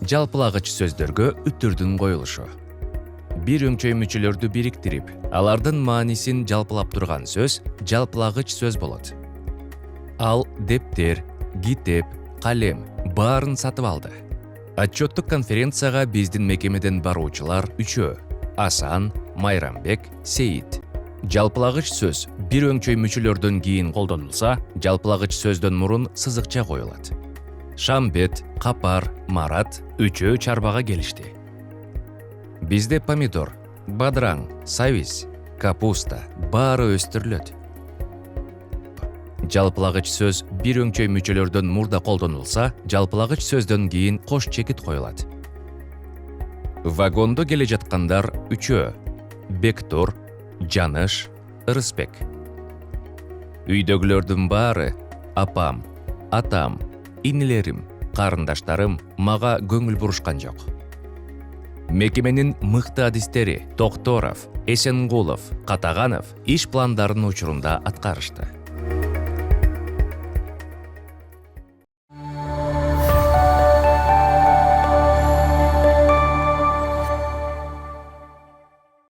Жалпылагыч сөздөргө үттүрдүн коюлушу. Бир өңчөй мүчөлөрдү бириктирип, алардын маанисин жалпылап турган сөз жалпылагыч сөз болот. Ал дептер, китеп, калем баарын сатып алды. Отчеттук конференцияга биздин мекемеден баруучулар үчөө: Асан, Майрамбек, Сейит. Жалпылагыч сөз бир өңчөй мүчөлөрдөн кийин колдонулса, жалпылагыч сөздөн мурун сызыкча коюлат. Шамбет, Капар, Марат үчөө чарбага келишти. Бизде помидор, бадыраң, савис, капуста баары өстүрүлөт. Жалпылагыч сөз бир өңчөй мүчөлөрдөн мурда колдонулса, жалпылагыч сөздөн кийин кош чекит коюлат. Вагондо келе жаткандар үчөө: Бектур, Жаныш, Ырысбек. Үйдөгүлөрдүн баары: апам, атам, инилерим, карындаштарым мага көңүл бурушкан жок. Мекеменин мыкты адистери Токторов, Эсенгулов, Катаганов иш пландарын учурунда аткарышты.